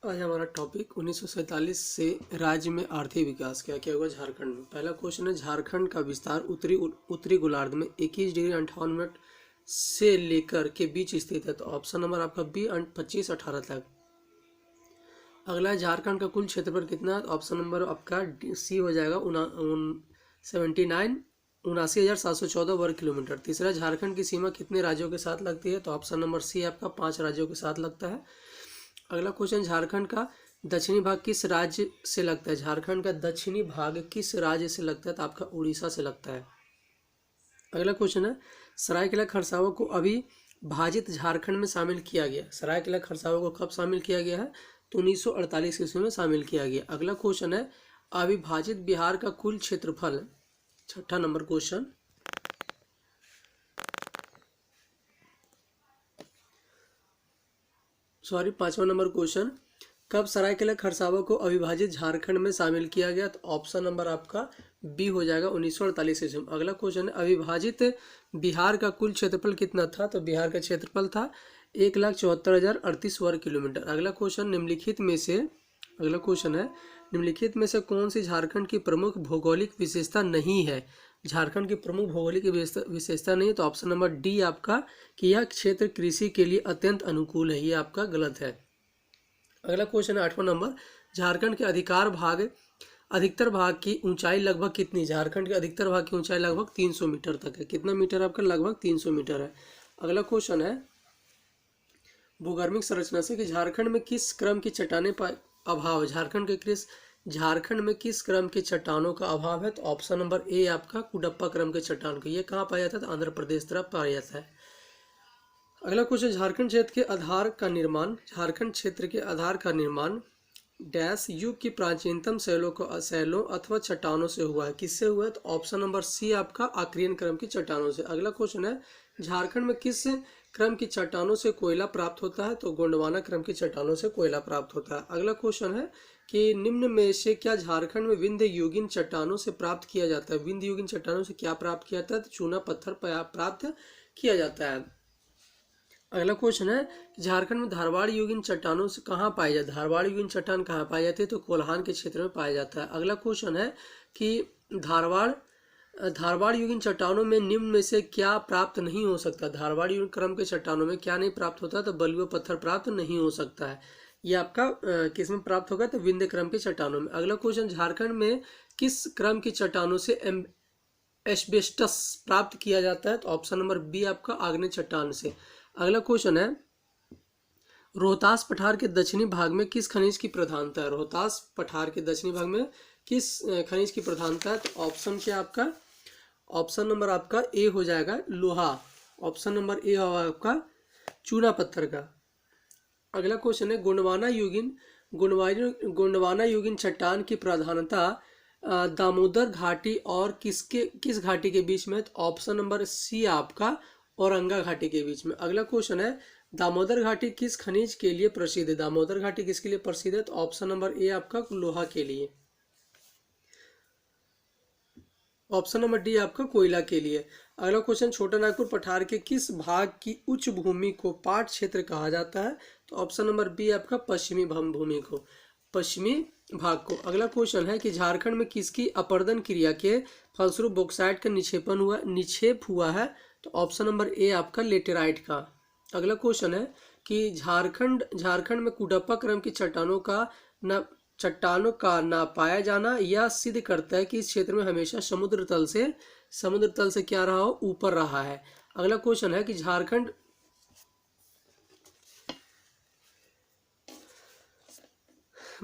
आज हमारा टॉपिक 1947 से राज्य में आर्थिक विकास क्या क्या हुआ झारखंड में। पहला क्वेश्चन है, झारखंड का विस्तार उत्तरी गोलार्ध में 21 डिग्री 58 मिनट से लेकर के बीच स्थित है। तो ऑप्शन नंबर आपका बी 25-18 तक। अगला है, झारखंड का कुल क्षेत्रफल कितना है। ऑप्शन नंबर आपका सी हो जाएगा 79,79,714 वर्ग किलोमीटर। तीसरा, झारखंड की सीमा कितने राज्यों के साथ लगती है। तो ऑप्शन नंबर सी आपका 5 राज्यों के साथ लगता है। अगला क्वेश्चन, झारखंड का दक्षिणी भाग किस राज्य से लगता है। झारखंड का दक्षिणी भाग किस राज्य से लगता है। तो आपका उड़ीसा से लगता है। अगला क्वेश्चन है, सरायकेला खरसावां को अविभाजित झारखंड में शामिल किया गया। सरायकेला खरसावां को कब शामिल किया गया है। तो 1948 ईस्वी में शामिल किया गया। अगला क्वेश्चन है, अविभाजित बिहार का कुल क्षेत्रफल। छठा नंबर क्वेश्चन, पांचवा नंबर क्वेश्चन, कब सरायकेला खरसावां को अविभाजित झारखंड में शामिल किया गया। तो ऑप्शन नंबर आपका बी हो जाएगा 1948 ईस्वी में। अगला क्वेश्चन है, अविभाजित बिहार का कुल क्षेत्रफल कितना था। तो बिहार का क्षेत्रफल था 1,74,038 वर्ग किलोमीटर। अगला क्वेश्चन, निम्नलिखित में से निम्नलिखित में से कौन सी झारखंड की प्रमुख भौगोलिक विशेषता नहीं है। झारखंड की प्रमुख भौगोलिक विशेषता नहीं है। तो ऑप्शन नंबर डी आपका कि यह क्षेत्र कृषि के लिए अत्यंत अनुकूल है, ये आपका गलत है। अगला क्वेश्चन है 8वां नंबर, झारखंड के अधिकतर भाग की ऊंचाई लगभग कितनी। झारखंड के अधिकतर भाग की ऊंचाई लगभग 300 मीटर तक है। कितना मीटर आपका, लगभग 300 मीटर है। अगला क्वेश्चन है, भूगर्भिक संरचना से कि झारखंड में किस क्रम की चट्टानें अभाव है। झारखंड में किस क्रम की चट्टानों का अभाव है। तो ऑप्शन नंबर ए आपका कुडप्पा क्रम के चट्टान का। ये कहाँ पाया जाता है। तो आंध्र प्रदेश तरफ पाया जाता है। अगला क्वेश्चन, झारखंड क्षेत्र के आधार का निर्माण डैश युग की प्राचीनतम शैलों अथवा चट्टानों से हुआ है। किससे हुआ है। तो ऑप्शन नंबर सी आपका आक्रियन क्रम की चट्टानों से। अगला क्वेश्चन है, झारखंड में किस क्रम की चट्टानों से कोयला प्राप्त होता है। तो गोंडवाना क्रम की चट्टानों से कोयला प्राप्त होता है। अगला क्वेश्चन है कि निम्न में से क्या झारखंड में विंध्य युगीन चट्टानों से प्राप्त किया जाता है। विंध्य युगीन चट्टानों से क्या प्राप्त किया जाता है। तो चूना पत्थर प्राप्त किया जाता है। अगला क्वेश्चन है, झारखंड में धारवाड़ युगीन चट्टानों से कहाँ पाए जाते हैं। धारवाड़ युगीन चट्टान कहाँ पाए जाते हैं। तो कोल्हान के क्षेत्र में पाया जाता है। अगला क्वेश्चन है कि धारवाड़ युगीन चट्टानों में निम्न में से क्या प्राप्त नहीं हो सकता। धारवाड़ युगीन क्रम के चट्टानों में क्या नहीं प्राप्त होता। तो बलुआ पत्थर प्राप्त नहीं हो सकता है। ये आपका किस में प्राप्त होगा। तो विंध्य क्रम के चट्टानों में। अगला क्वेश्चन, झारखंड में किस क्रम की चट्टानों से एस्बेस्टस प्राप्त किया जाता है। तो ऑप्शन नंबर बी आपका आग्नेय चट्टान से। अगला क्वेश्चन है, रोहतास पठार के दक्षिणी भाग में किस खनिज की प्रधानता है। रोहतास पठार के दक्षिणी भाग में किस खनिज की प्रधानता है। तो ऑप्शन क्या आपका, ऑप्शन नंबर आपका ए हो जाएगा लोहा। ऑप्शन नंबर ए होगा आपका चूना पत्थर का। अगला क्वेश्चन है, गोंडवाना युगीन चट्टान की प्रधानता दामोदर घाटी और किस घाटी के बीच में। तो ऑप्शन नंबर सी आपका औरंगा घाटी के बीच में। अगला क्वेश्चन है, दामोदर घाटी किस खनिज के लिए प्रसिद्ध है। दामोदर घाटी किसके लिए प्रसिद्ध है। तो ऑप्शन नंबर ए आपका लोहा के लिए। ऑप्शन नंबर डी आपका कोयला के लिए। अगला क्वेश्चन, छोटा नागपुर पठार के किस भाग की उच्च भूमि को पाट क्षेत्र कहा जाता है। तो ऑप्शन नंबर बी आपका पश्चिमी भूमि को, पश्चिमी भाग को। अगला क्वेश्चन है कि झारखंड में किसकी अपरदन क्रिया के फलस्वरूप बॉक्साइट का निक्षेप हुआ है। तो ऑप्शन नंबर ए आपका लेटेराइट का। अगला क्वेश्चन है कि झारखंड में कुडप्पा क्रम की चट्टानों का ना पाया जाना यह सिद्ध करता है कि इस क्षेत्र में हमेशा समुद्र तल से क्या रहा हो, ऊपर रहा है। अगला क्वेश्चन है कि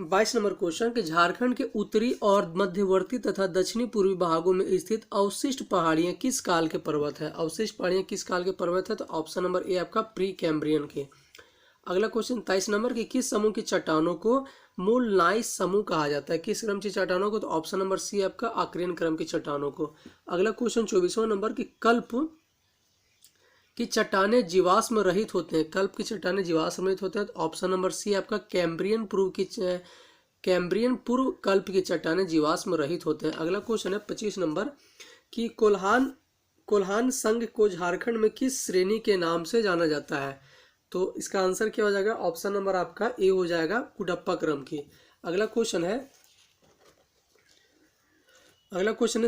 22 नंबर क्वेश्चन कि झारखंड के उत्तरी और मध्यवर्ती तथा दक्षिणी पूर्वी भागों में स्थित अवशिष्ट पहाड़ियां किस काल के पर्वत है। अवशिष्ट पहाड़ियां किस काल के पर्वत है। तो ऑप्शन नंबर ए आपका प्री कैम्ब्रियन के। अगला क्वेश्चन 23 नंबर कि किस समूह की चट्टानों को मूल नाइस समूह कहा जाता है। किस क्रम की चट्टानों को। तो ऑप्शन नंबर सी आपका आक्रियन क्रम की चट्टानों को। अगला क्वेश्चन 24वां नंबर कि कल्प की चट्टानें जीवाश्म रहित होते हैं। कल्प की चट्टानें जीवाश्म रहित होते हैं। तो ऑप्शन नंबर सी आपका कैम्ब्रियन पूर्व कल्प की चट्टानें जीवाश्म रहित होते हैं। अगला क्वेश्चन है 25 नंबर कि कोल्हान संघ को झारखंड में किस श्रेणी के नाम से जाना जाता है। तो इसका आंसर क्या हो जाएगा, ऑप्शन नंबर आपका ए हो जाएगा, कुडप्पा क्रम की। अगला क्वेश्चन है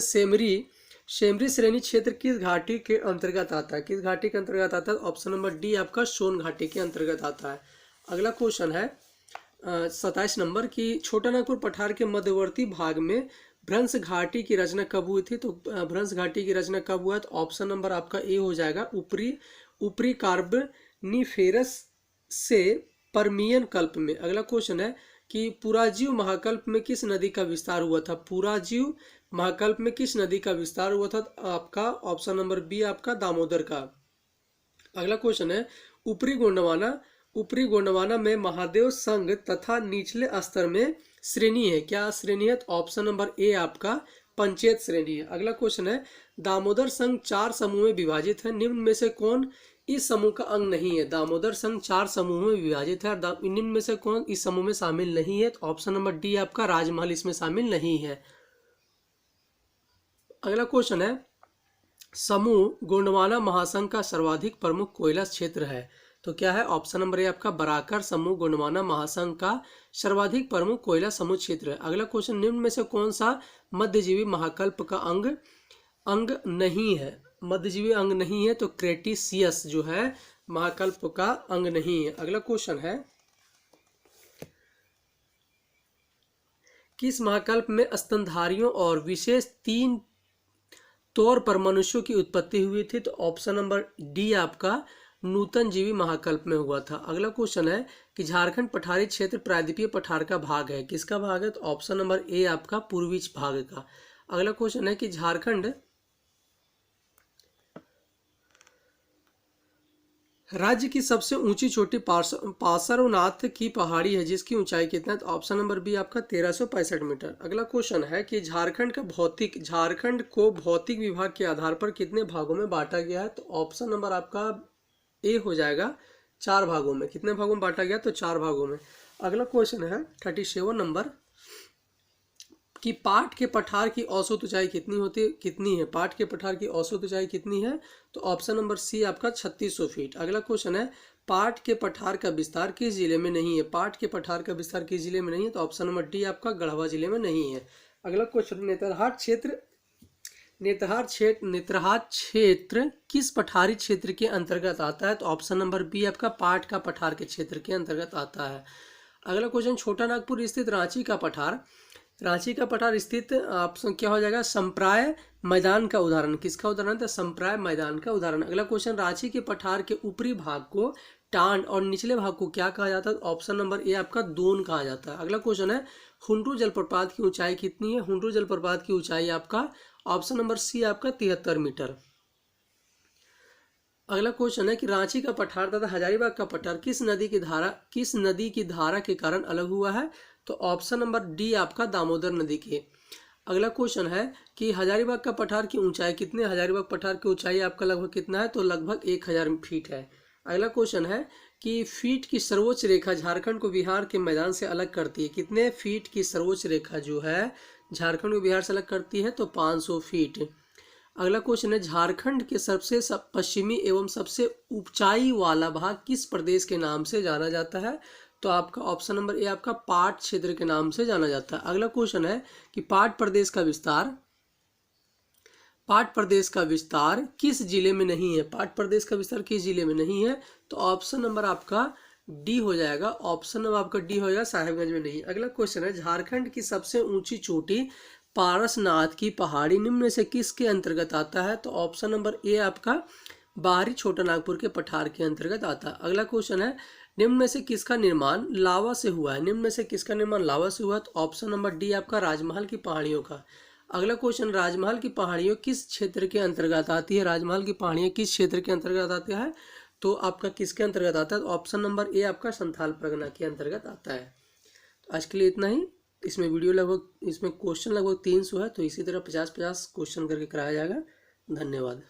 सेमरी सेमरी श्रेणी क्षेत्र किस घाटी के अंतर्गत आता है, किस घाटी के अंतर्गत आता है, ऑप्शन नंबर डी आपका सोन घाटी के अंतर्गत आता है। अगला क्वेश्चन है 27 नंबर की छोटा नागपुर पठार के मध्यवर्ती भाग में भ्रंश घाटी की रचना कब हुई थी, तो भ्रंश घाटी की रचना कब हुआ, तो ऑप्शन नंबर आपका ए हो जाएगा, ऊपरी कार्बनिफेरस से परमियन कल्प में। अगला क्वेश्चन है कि पुराजीव महाकल्प में किस नदी का विस्तार हुआ था, पुराजीव महाकल्प में किस नदी का विस्तार हुआ था, आपका ऑप्शन नंबर बी आपका दामोदर का। अगला क्वेश्चन है ऊपरी गोंडवाना में महादेव संघ तथा निचले स्तर में श्रेणी है, क्या श्रेणी है, तो ऑप्शन नंबर ए आपका पंचायत श्रेणी है। अगला क्वेश्चन है दामोदर संघ 4 समूह में विभाजित है, निम्न में से कौन इस समूह का अंग नहीं है, दामोदर संघ 4 समूह में विभाजित है, निम्न में से कौन इस समूह में शामिल नहीं है, तो ऑप्शन नंबर डी आपका राजमहल इसमें शामिल नहीं है। अगला क्वेश्चन है समूह गोंडवाना महासंघ का सर्वाधिक प्रमुख कोयला क्षेत्र है, तो क्या है, ऑप्शन नंबर ए आपका बराकर समूह गोंडवाना महासंघ का सर्वाधिक प्रमुख कोयला समूह क्षेत्र है। अगला क्वेश्चन निम्न में से कौन सा मध्यजीवी महाकल्प का अंग नहीं है, मध्यजीवी अंग नहीं है, तो क्रेटिसियस जो है महाकल्प का अंग नहीं है। अगला क्वेश्चन है किस महाकल्प में स्तनधारियों और विशेष 3 तौर पर मनुष्यों की उत्पत्ति हुई थी, तो ऑप्शन नंबर डी आपका नूतन जीवी महाकल्प में हुआ था। अगला क्वेश्चन है कि झारखंड पठारी क्षेत्र प्रायद्वीपीय पठार का भाग है, किसका भाग है, तो ऑप्शन नंबर ए आपका पूर्वी भाग का। अगला क्वेश्चन है कि झारखंड राज्य की सबसे ऊंची चोटी पार्श्वनाथ की पहाड़ी है, जिसकी ऊंचाई कितना है, तो ऑप्शन नंबर बी आपका 1365 मीटर। अगला क्वेश्चन है कि झारखंड को भौतिक विभाग के आधार पर कितने भागों में बांटा गया है, तो ऑप्शन नंबर आपका ए हो जाएगा 4 भागों में। कितने भागों में बांटा गया, तो 4 भागों में। अगला क्वेश्चन है 37 नंबर कि पाट के पठार की औसत ऊंचाई कितनी है, पाट के पठार की औसत ऊंचाई कितनी है, तो ऑप्शन नंबर सी आपका 3600 फीट। अगला क्वेश्चन है पाट के पठार का विस्तार किस जिले में नहीं है, पाट के पठार का विस्तार किस जिले में नहीं है, तो ऑप्शन नंबर डी आपका गढ़वा जिले में नहीं है। अगला क्वेश्चन नेतरहाट क्षेत्र किस पठारी क्षेत्र के अंतर्गत आता है, तो ऑप्शन नंबर बी आपका पाट का पठार के क्षेत्र के अंतर्गत आता है। अगला क्वेश्चन छोटा नागपुर स्थित रांची का पठार स्थित ऑप्शन क्या हो जाएगा, संप्राय मैदान का उदाहरण, किसका उदाहरण था, संप्राय मैदान का उदाहरण। अगला क्वेश्चन रांची के पठार के ऊपरी भाग को टांड और निचले भाग को क्या कहा जाता है, ऑप्शन नंबर ए आपका दोन कहा जाता है। अगला क्वेश्चन है हुंड्रू जलप्रपात की ऊंचाई कितनी है, हुंड्रू जलप्रपात की ऊंचाई आपका ऑप्शन नंबर सी आपका 73 मीटर। अगला क्वेश्चन है कि रांची का पठार तथा हजारीबाग का पठार किस नदी की धारा के कारण अलग हुआ है, तो ऑप्शन नंबर डी आपका दामोदर नदी के। अगला क्वेश्चन है कि हजारीबाग का पठार की ऊंचाई कितनी है, हजारीबाग पठार की ऊंचाई आपका लगभग कितना है, तो लगभग 1000 फीट है। अगला क्वेश्चन है कि फीट की सर्वोच्च रेखा झारखंड को बिहार के मैदान से अलग करती है, कितने फीट की सर्वोच्च रेखा जो है झारखंड को बिहार से अलग करती है, तो 500 फीट। अगला क्वेश्चन है झारखंड के सबसे पश्चिमी एवं सबसे ऊंचाई वाला भाग किस प्रदेश के नाम से जाना जाता है, तो आपका ऑप्शन नंबर ए आपका पाट क्षेत्र के नाम से जाना जाता है। अगला क्वेश्चन है कि पाट प्रदेश का विस्तार किस जिले में नहीं है, पाट प्रदेश का विस्तार किस जिले में नहीं है, तो ऑप्शन नंबर आपका डी हो जाएगा, ऑप्शन नंबर आपका डी हो जाएगा, साहेबगंज में नहीं। अगला क्वेश्चन है झारखंड की सबसे ऊंची चोटी पारसनाथ की पहाड़ी निम्न में से किसके अंतर्गत आता है, तो ऑप्शन नंबर ए आपका बाहरी छोटा नागपुर के पठार के अंतर्गत आता है। अगला क्वेश्चन है निम्न में से किसका निर्माण लावा से हुआ है, निम्न में से किसका निर्माण लावा से हुआ है, तो ऑप्शन नंबर डी आपका राजमहल की पहाड़ियों का। अगला क्वेश्चन राजमहल की पहाड़ियों किस क्षेत्र के अंतर्गत आती है, राजमहल की पहाड़ियाँ किस क्षेत्र के अंतर्गत आती है, तो आपका किसके अंतर्गत आता है, तो ऑप्शन नंबर ए आपका संथाल परगना के अंतर्गत आता है। तो आज के लिए इतना ही। इसमें क्वेश्चन लगभग 300 है, तो इसी तरह 50-50 क्वेश्चन करके कराया जाएगा। धन्यवाद।